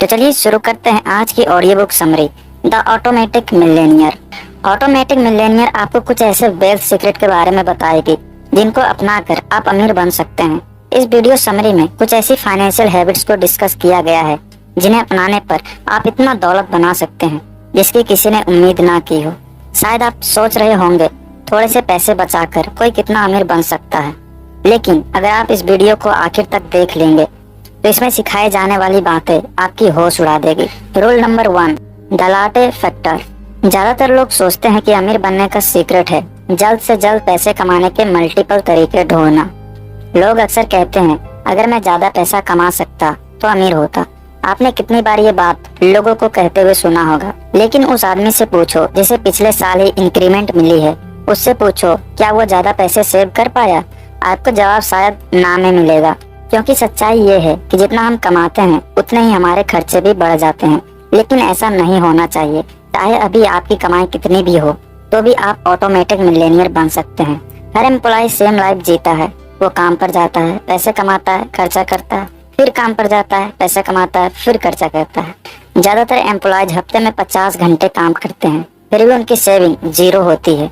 तो चलिए शुरू करते हैं आज की audio book summary, the automatic Millionaire. Automatic Millionaire आपको कुछ ऐसे वेल्थ सीक्रेट के बारे में बताएगी जिनको अपनाकर आप अमीर बन सकते हैं। इस वीडियो समरी में कुछ ऐसी फाइनेंशियल हैबिट्स को डिस्कस किया गया है जिन्हें अपनाने पर आप इतना दौलत बना सकते हैं जिसकी किसी ने उम्मीद ना की हो। शायद आप सोच रहे होंगे थोड़े से पैसे बचाकर कोई कितना अमीर बन सकता है, लेकिन अगर आप इस वीडियो को आखिर तक देख लेंगे तो इसमें सिखाए जाने वाली बातें आपकी होश उड़ा देगी। Rule number 1, the latte factor. ज्यादातर लोग सोचते हैं कि अमीर बनने का सीक्रेट है जल्द से जल्द पैसे कमाने के मल्टीपल तरीके ढूंढना। लोग अक्सर कहते हैं अगर मैं ज्यादा पैसा कमा सकता तो अमीर होता। आपने कितनी बार ये बात लोगों को कहते हुए सुना होगा, लेकिन उस आदमी से पूछो जिसे पिछले साल ही इंक्रीमेंट मिली है, उससे पूछो क्या वो ज्यादा पैसे सेव कर पाया। आपको जवाब शायद ना में मिलेगा, क्योंकि सच्चाई ये है कि जितना हम कमाते हैं उतने ही हमारे खर्चे भी बढ़ जाते हैं। लेकिन ऐसा नहीं होना चाहिए। चाहे अभी आपकी कमाई कितनी भी हो तो भी आप ऑटोमेटिक मिलेनियर बन सकते हैं। हर एम्प्लॉय सेम लाइफ जीता है। वो काम पर जाता है, पैसे कमाता है, खर्चा करता है, फिर काम पर जाता है, पैसे कमाता है, फिर खर्चा करता है। ज्यादातर एम्प्लॉयज हफ्ते में 50 घंटे काम करते हैं, फिर भी उनकी सेविंग 0 होती है।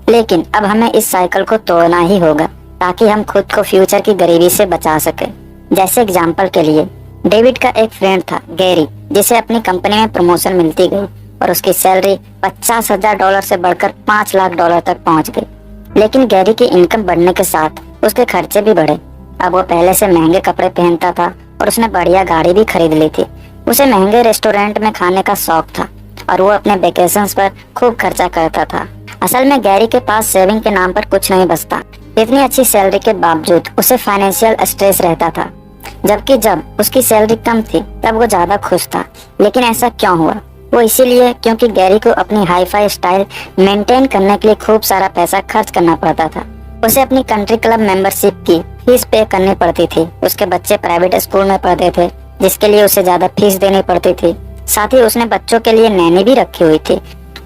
लेकिन अब हमें इस साइकिल को तोड़ना ही होगा ताकि हम खुद को फ्यूचर की गरीबी से बचा सके। जैसे एग्जाम्पल के लिए डेविड का एक फ्रेंड था गैरी, जिसे अपनी कंपनी में प्रमोशन मिलती गई और उसकी सैलरी $50,000 से बढ़कर $5 लाख तक पहुंच गई। लेकिन गैरी की इनकम बढ़ने के साथ उसके खर्चे भी बढ़े। अब वो पहले से महंगे कपड़े पहनता था और उसने बढ़िया गाड़ी भी खरीद ली थी। उसे महंगे रेस्टोरेंट में खाने का शौक था और वो अपने वेकेशंस पर खूब खर्चा करता था। असल में गैरी के पास सेविंग के नाम पर कुछ नहीं बचता। इतनी अच्छी सैलरी के बावजूद उसे फाइनेंशियल स्ट्रेस रहता था, जबकि जब उसकी सैलरी कम थी तब वो ज्यादा खुश था। लेकिन ऐसा क्यों हुआ? वो इसीलिए क्योंकि गैरी को अपनी हाईफाई स्टाइल मेंटेन करने के लिए खूब सारा पैसा खर्च करना पड़ता था। उसे अपनी कंट्री क्लब मेंबरशिप की फीस पे करनी पड़ती थी। उसके बच्चे प्राइवेट स्कूल में पढ़ते थे जिसके लिए उसे ज्यादा फीस देनी पड़ती थी। साथ ही उसने बच्चों के लिए नैनी भी रखी हुई थी।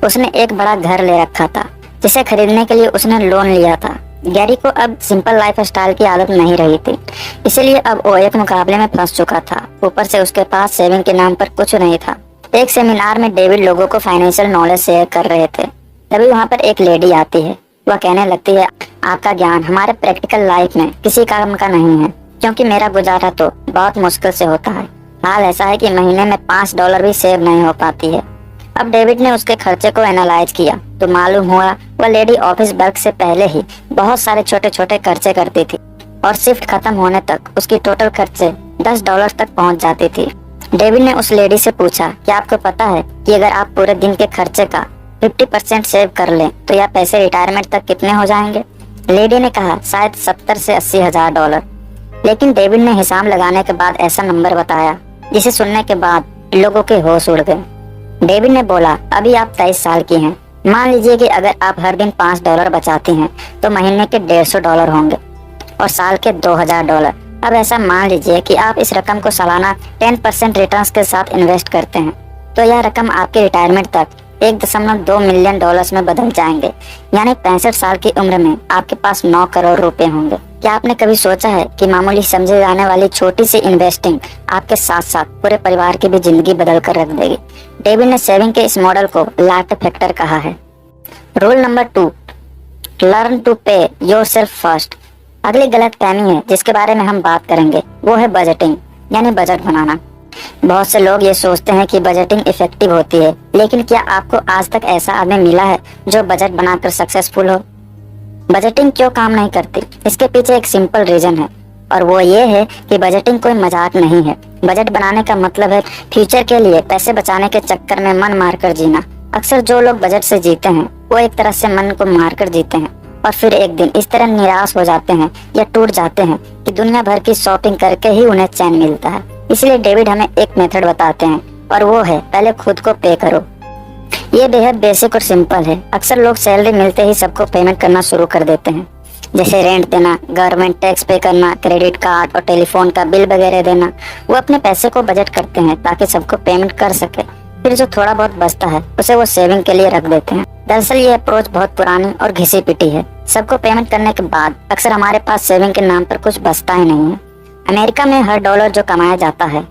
उसने एक बड़ा घर ले रखा था जिसे खरीदने के लिए उसने लोन लिया था। गैरी को अब सिंपल लाइफ स्टाइल की आदत नहीं रही थी, इसीलिए अब वो एक मुकाबले में फंस चुका था। ऊपर से उसके पास सेविंग के नाम पर कुछ नहीं था। एक सेमिनार में डेविड लोगों को फाइनेंशियल नॉलेज शेयर कर रहे थे। तभी वहाँ पर एक लेडी आती है। वह कहने लगती है, आपका ज्ञान हमारे प्रैक्टिकल लाइफ में किसी काम का नहीं है, क्योंकि मेरा गुजारा तो बहुत मुश्किल से होता है। हाल ऐसा है कि महीने में $5 भी सेव नहीं हो पाती है। अब डेविड ने उसके खर्चे को एनालाइज किया तो मालूम हुआ वह लेडी ऑफिस वर्क से पहले ही बहुत सारे छोटे छोटे खर्चे करती थी और शिफ्ट खत्म होने तक उसकी टोटल खर्चे $10 तक पहुंच जाती थी। डेविड ने उस लेडी से पूछा, क्या आपको पता है कि अगर आप पूरे दिन के खर्चे का 50% सेव कर लें तो यह पैसे रिटायरमेंट तक कितने हो जाएंगे? लेडी ने कहा, शायद 70 से 80 हजार डॉलर। लेकिन डेविड ने हिसाब लगाने के बाद ऐसा नंबर बताया जिसे सुनने के बाद लोगों के होश उड़ गए। डेविड ने बोला, अभी आप 23 साल की हैं। मान लीजिए कि अगर आप हर दिन $5 बचाती हैं तो महीने के $150 होंगे और साल के $2000। अब ऐसा मान लीजिए कि आप इस रकम को सालाना 10% रिटर्न्स के साथ इन्वेस्ट करते हैं तो यह रकम आपके रिटायरमेंट तक $1.2 मिलियन में बदल जाएंगे। यानी 65 साल की उम्र में आपके पास 9 करोड़ रुपए होंगे। क्या आपने कभी सोचा है कि मामूली समझे जाने वाली छोटी सी इन्वेस्टिंग आपके साथ साथ पूरे परिवार की भी जिंदगी बदल कर रख देगी? डेविड ने सेविंग के इस मॉडल को लाटे फैक्टर कहा है। रूल नंबर 2, लर्न टू पे योरसेल्फ फर्स्ट। अगली गलत फहमी है जिसके बारे में हम बात करेंगे वो है बजटिंग, यानी बजट बनाना। बहुत से लोग ये सोचते हैं कि बजटिंग इफेक्टिव होती है, लेकिन क्या आपको आज तक ऐसा आदमी मिला है जो बजट बनाकर सक्सेसफुल हो? बजटिंग क्यों काम नहीं करती? इसके पीछे एक सिंपल रीजन है और वो ये है कि बजटिंग कोई मजाक नहीं है। बजट बनाने का मतलब है फ्यूचर के लिए पैसे बचाने के चक्कर में मन मारकर जीना। अक्सर जो लोग बजट से जीते हैं वो एक तरह से मन को मारकर जीते हैं और फिर एक दिन इस तरह निराश हो जाते हैं या टूट जाते हैं कि दुनिया भर की शॉपिंग करके ही उन्हें चैन मिलता है। इसलिए डेविड हमें एक मेथड बताते हैं और वो है पहले खुद को पे करो। ये बेहद बेसिक और सिंपल है। अक्सर लोग सैलरी मिलते ही सबको पेमेंट करना शुरू कर देते हैं, जैसे रेंट देना, गवर्नमेंट टैक्स पे करना, क्रेडिट कार्ड और टेलीफोन का बिल वगैरह देना। वो अपने पैसे को बजट करते हैं ताकि सबको पेमेंट कर सके। फिर जो थोड़ा बहुत बचता है उसे वो सेविंग के लिए रख देते हैं। दरअसल ये अप्रोच बहुत पुरानी और घिसी पिटी है। सबको पेमेंट करने के बाद अक्सर हमारे पास सेविंग के नाम पर कुछ बचता ही नहीं है। अमेरिका में हर डॉलर जो कमाया जाता है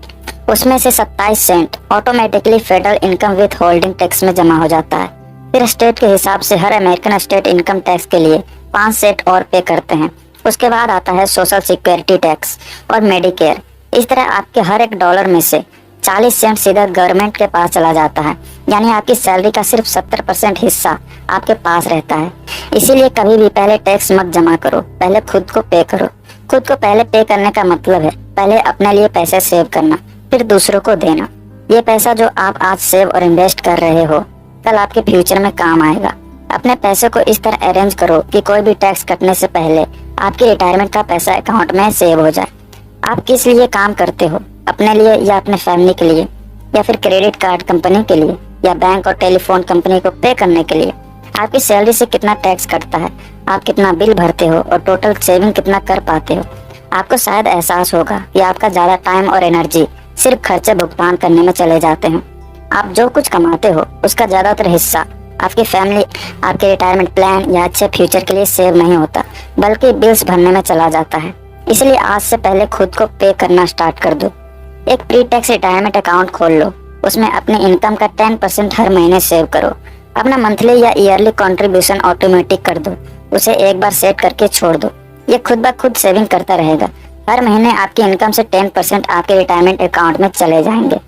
उसमें से 27 cent automatically federal income withholding tax में जमा हो जाता है। फिर स्टेट के हिसाब से हर अमेरिकन स्टेट इनकम टैक्स के लिए 5 सेंट और पे करते हैं। उसके बाद आता है सोशल सिक्योरिटी टैक्स और मेडिकेयर। इस तरह आपके हर एक डॉलर में से 40 सेंट सीधा गवर्नमेंट के पास चला जाता है, यानी आपकी सैलरी का सिर्फ 70% हिस्सा आपके पास रहता है। इसीलिए कभी भी पहले टैक्स मत जमा करो, पहले खुद को पे करो। खुद को पहले पे करने का मतलब है पहले अपने लिए पैसे सेव करना, फिर दूसरों को देना। ये पैसा जो आप आज सेव और इन्वेस्ट कर रहे हो कल आपके फ्यूचर में काम आएगा। अपने पैसे को इस तरह अरेंज करो कि कोई भी टैक्स कटने से पहले आपके रिटायरमेंट का पैसा अकाउंट में सेव हो जाए। आप किस लिए काम करते हो, अपने लिए या अपने फैमिली के लिए, या फिर क्रेडिट कार्ड कंपनी के लिए, या बैंक और टेलीफोन कंपनी को पे करने के लिए? आपकी सैलरी से कितना टैक्स कटता है, आप कितना बिल भरते हो और टोटल सेविंग कितना कर पाते हो? आपको शायद एहसास होगा कि आपका ज्यादा टाइम और एनर्जी सिर्फ खर्चे भुगतान करने में चले जाते हैं। आप जो कुछ कमाते हो उसका ज्यादातर हिस्सा आपकी फैमिली, आपके रिटायरमेंट प्लान या अच्छे फ्यूचर के लिए सेव नहीं होता, बल्कि बिल्स भरने में चला जाता है। इसलिए आज से पहले खुद को पे करना स्टार्ट कर दो। एक प्री टैक्स रिटायरमेंट अकाउंट खोल लो, उसमें अपनी इनकम का 10% हर महीने सेव करो। अपना मंथली या ईयरली कंट्रीब्यूशन ऑटोमेटिक कर दो, उसे एक बार सेट करके छोड़ दो। ये खुद ब खुद सेविंग करता रहेगा। हर महीने आपकी इनकम से 10% आपके रिटायरमेंट अकाउंट में चले जाएंगे।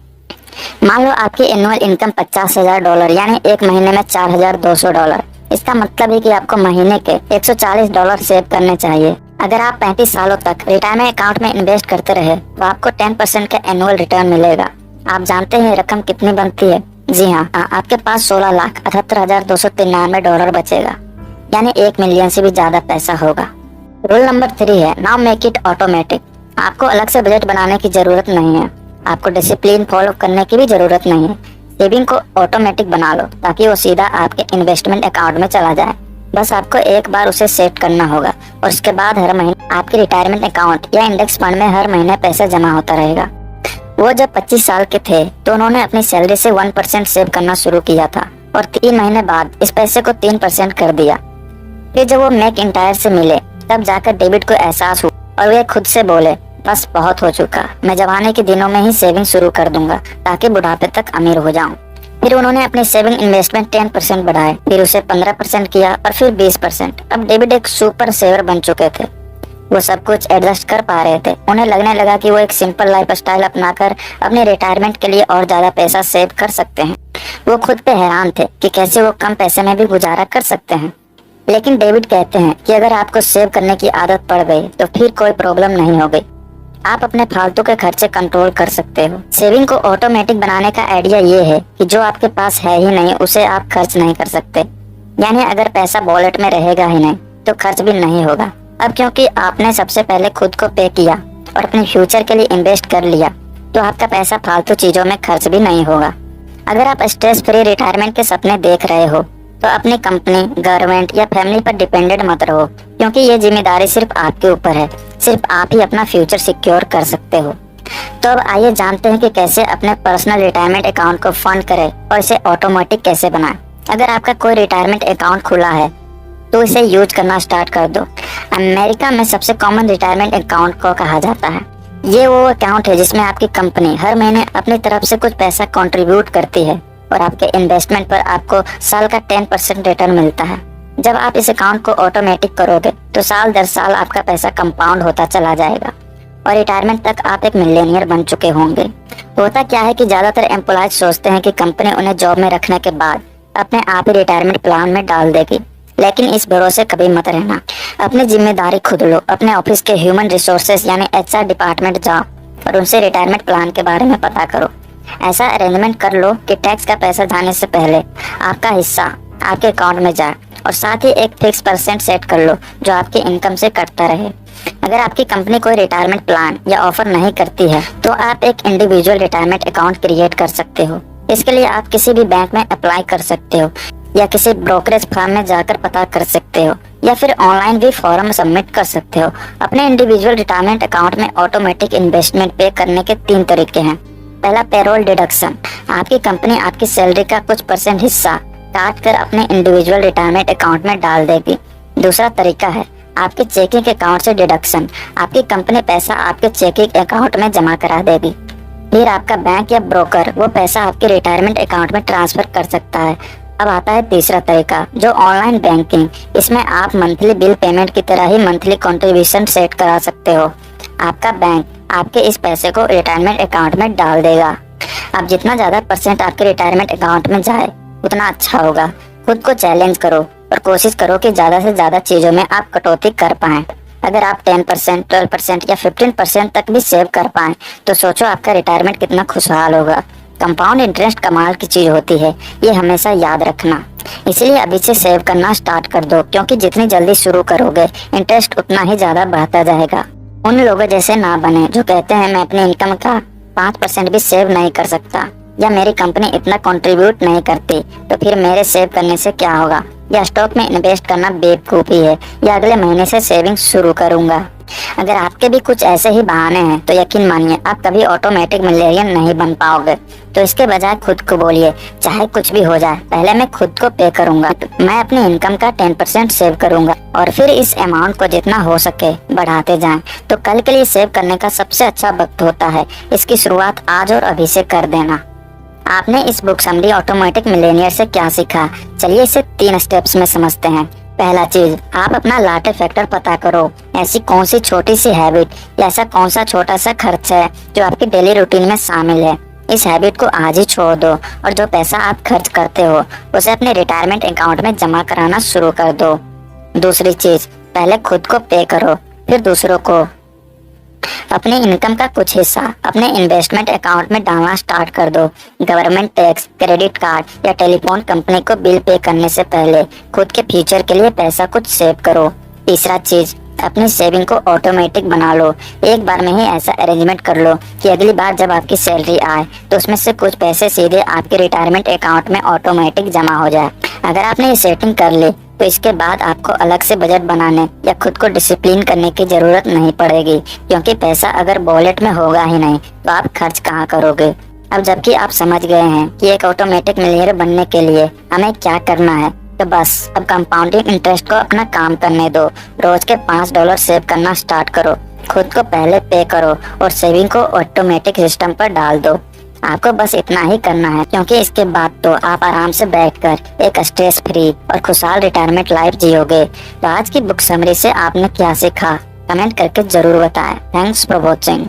मान लो आपकी एनुअल इनकम $50,000 यानी एक महीने में $4,200। इसका मतलब है कि आपको महीने के $140 सेव करने चाहिए। अगर आप 35 सालों तक रिटायरमेंट अकाउंट में इन्वेस्ट करते रहे तो आपको 10% का एनुअल रिटर्न मिलेगा। आप जानते हैं रकम कितनी बनती है? जी हाँ, आपके पास $16,78,293 बचेगा, यानी 1 मिलियन से भी ज्यादा पैसा होगा। रूल नंबर 3 है नाउ मेक इट ऑटोमेटिक। आपको अलग से बजट बनाने की जरूरत नहीं है, आपको डिसिप्लिन फॉलो करने की भी जरूरत नहीं है। सेविंग को ऑटोमेटिक बना लो ताकि वो सीधा आपके इन्वेस्टमेंट अकाउंट में चला जाए। बस आपको एक बार उसे सेट करना होगा और उसके बाद हर महीने आपके रिटायरमेंट अकाउंट या इंडेक्स फंड में हर महीने पैसा जमा होता रहेगा। वो जब 25 साल के थे तो उन्होंने अपनी सैलरी से 1% सेव करना शुरू किया था और 3 महीने बाद इस पैसे को 3% कर दिया। फिर जब वो मैकइंटायर से मिले तब जाकर डेविड को एहसास हुआ और वे खुद से बोले, बस बहुत हो चुका, मैं जवानी के दिनों में ही सेविंग शुरू कर दूंगा ताकि बुढ़ापे तक अमीर हो जाऊं। फिर उन्होंने अपनी सेविंग इन्वेस्टमेंट 10% बढ़ाए, फिर उसे 15% किया और फिर 20%। अब डेविड एक सुपर सेवर बन चुके थे। वो सब कुछ एडजस्ट कर पा रहे थे। उन्हें लगने लगा कि वो एक सिंपल लाइफस्टाइल अपनाकर अपने रिटायरमेंट के लिए और ज्यादा पैसा सेव कर सकते हैं। वो खुद पे हैरान थे कि कैसे वो कम पैसे में भी गुजारा कर सकते हैं। लेकिन डेविड कहते हैं कि अगर आपको सेव करने की आदत पड़ गई तो फिर कोई प्रॉब्लम नहीं हो गई। आप अपने फालतू के खर्चे कंट्रोल कर सकते हो। सेविंग को ऑटोमेटिक बनाने का आइडिया ये है कि जो आपके पास है ही नहीं उसे आप खर्च नहीं कर सकते। यानी अगर पैसा वॉलेट में रहेगा ही नहीं तो खर्च भी नहीं होगा। अब क्योंकि आपने सबसे पहले खुद को पे किया और अपने फ्यूचर के लिए इन्वेस्ट कर लिया तो आपका पैसा फालतू चीजों में खर्च भी नहीं होगा। अगर आप स्ट्रेस फ्री रिटायरमेंट के सपने देख रहे हो तो अपनी कंपनी, गवर्नमेंट या फैमिली पर डिपेंडेंट मत रहो, क्योंकि ये जिम्मेदारी सिर्फ आपके ऊपर है। सिर्फ आप ही अपना फ्यूचर सिक्योर कर सकते हो। तो अब आइए जानते हैं कि कैसे अपने पर्सनल रिटायरमेंट अकाउंट को फंड करें और इसे ऑटोमेटिक कैसे बनाएं। अगर आपका कोई रिटायरमेंट अकाउंट खुला है तो इसे यूज करना स्टार्ट कर दो। अमेरिका में सबसे कॉमन रिटायरमेंट अकाउंट को कहा जाता है। ये वो अकाउंट है जिसमें आपकी कंपनी हर महीने अपनी तरफ से कुछ पैसा कंट्रीब्यूट करती है और आपके इन्वेस्टमेंट पर आपको साल का 10% रिटर्न मिलता है। जब आप इस अकाउंट को ऑटोमेटिक करोगे तो साल दर साल आपका पैसा कंपाउंड होता चला जाएगा और रिटायरमेंट तक आप एक मिलियनियर बन चुके होंगे। होता क्या है कि ज्यादातर एम्प्लॉयज सोचते हैं कि कंपनी उन्हें जॉब में रखने के बाद अपने आप ही रिटायरमेंट प्लान में डाल देगी, लेकिन इस भरोसे कभी मत रहना। अपनी जिम्मेदारी खुद लो। अपने ऑफिस के ह्यूमन रिसोर्सेज यानी HR डिपार्टमेंट जाओ और उनसे रिटायरमेंट प्लान के बारे में पता करो। ऐसा अरेंजमेंट कर लो कि टैक्स का पैसा जाने से पहले आपका हिस्सा आपके अकाउंट में जाए और साथ ही एक फिक्स % सेट कर लो जो आपकी इनकम से कटता रहे। अगर आपकी कंपनी कोई रिटायरमेंट प्लान या ऑफर नहीं करती है तो आप एक इंडिविजुअल रिटायरमेंट अकाउंट क्रिएट कर सकते हो। इसके लिए आप किसी भी बैंक में अप्लाई कर सकते हो या किसी ब्रोकरेज फर्म में जाकर पता कर सकते हो या फिर ऑनलाइन भी फॉर्म सबमिट कर सकते हो। अपने इंडिविजुअल रिटायरमेंट अकाउंट में ऑटोमेटिक इन्वेस्टमेंट पे करने के 3 तरीके हैं। पहला, पेरोल डिडक्शन। आपकी कंपनी आपकी सैलरी का कुछ % हिस्सा काट कर अपने इंडिविजुअल रिटायरमेंट अकाउंट में डाल देगी। दूसरा तरीका है आपके चेकिंग अकाउंट से डिडक्शन। आपकी कंपनी पैसा आपके चेकिंग अकाउंट में जमा करा देगी। फिर आपका बैंक या ब्रोकर वो पैसा आपके रिटायरमेंट अकाउंट में ट्रांसफर कर सकता है। अब आता है तीसरा तरीका, जो ऑनलाइन बैंकिंग। इसमें आप मंथली बिल पेमेंट की तरह ही मंथली कंट्रीब्यूशन सेट करा सकते हो। आपका बैंक आपके इस पैसे को रिटायरमेंट अकाउंट में डाल देगा। अब जितना ज्यादा परसेंट आपके रिटायरमेंट अकाउंट में जाए उतना अच्छा होगा। खुद को चैलेंज करो और कोशिश करो कि ज्यादा से ज्यादा चीजों में आप कटौती कर पाएं। अगर आप 10%, 12% या 15% तक भी सेव कर पाएं तो सोचो आपका रिटायरमेंट कितना खुशहाल होगा। कंपाउंड इंटरेस्ट कमाल की चीज होती है, ये हमेशा याद रखना। इसलिए अभी से सेव करना स्टार्ट कर दो, क्योंकि जितनी जल्दी शुरू करोगे इंटरेस्ट उतना ही ज्यादा बढ़ता जाएगा। उन लोगों जैसे ना बने जो कहते हैं मैं अपनी इनकम का 5% भी सेव नहीं कर सकता, या मेरी कंपनी इतना कंट्रीब्यूट नहीं करती तो फिर मेरे सेव करने से क्या होगा, या स्टॉक में इन्वेस्ट करना बेवकूफ़ी है, या अगले महीने से सेविंग शुरू करूंगा। अगर आपके भी कुछ ऐसे ही बहाने हैं तो यकीन मानिए आप कभी ऑटोमेटिक मिलियनेयर नहीं बन पाओगे। तो इसके बजाय खुद को बोलिए, चाहे कुछ भी हो जाए पहले मैं खुद को पे करूंगा। मैं अपनी इनकम का 10% सेव करूंगा और फिर इस अमाउंट को जितना हो सके बढ़ाते जाएं। तो कल के लिए सेव करने का सबसे अच्छा वक्त होता है। इसकी शुरुआत आज और अभी से कर देना। आपने इस बुक समरी ऑटोमेटिक मिलियनेयर से क्या सीखा? चलिए इसे 3 स्टेप्स में समझते हैं। पहला चीज, आप अपना लाटे फैक्टर पता करो। ऐसी कौन सी छोटी सी हैबिट या ऐसा कौन सा छोटा सा खर्च है जो आपकी डेली रूटीन में शामिल है। इस हैबिट को आज ही छोड़ दो और जो पैसा आप खर्च करते हो उसे अपने रिटायरमेंट अकाउंट में जमा कराना शुरू कर दो। दूसरी चीज, पहले खुद को पे करो, फिर दूसरों को। अपनी इनकम का कुछ हिस्सा अपने इन्वेस्टमेंट अकाउंट में डालना स्टार्ट कर दो। गवर्नमेंट टैक्स, क्रेडिट कार्ड या टेलीफोन कंपनी को बिल पे करने से पहले खुद के फ्यूचर के लिए पैसा कुछ सेव करो। तीसरा चीज, अपनी सेविंग को ऑटोमेटिक बना लो। एक बार में ही ऐसा अरेंजमेंट कर लो कि अगली बार जब आपकी सैलरी आए तो उसमें से कुछ पैसे सीधे आपके रिटायरमेंट अकाउंट में ऑटोमेटिक जमा हो जाए। अगर आपने ये सेटिंग कर ली तो इसके बाद आपको अलग से बजट बनाने या खुद को डिसिप्लिन करने की जरूरत नहीं पड़ेगी, क्योंकि पैसा अगर वॉलेट में होगा ही नहीं तो आप खर्च कहाँ करोगे। अब जबकि आप समझ गए हैं कि एक ऑटोमेटिक मिलियनेयर बनने के लिए हमें क्या करना है, तो बस अब कंपाउंडिंग इंटरेस्ट को अपना काम करने दो। रोज के $5 सेव करना स्टार्ट करो, खुद को पहले पे करो और सेविंग को ऑटोमेटिक सिस्टम पर डाल दो। आपको बस इतना ही करना है, क्योंकि इसके बाद तो आप आराम से बैठकर एक स्ट्रेस फ्री और खुशहाल रिटायरमेंट लाइफ जियोगे। तो आज की बुक समरी से आपने क्या सीखा कमेंट करके जरूर बताएं। Thanks for watching.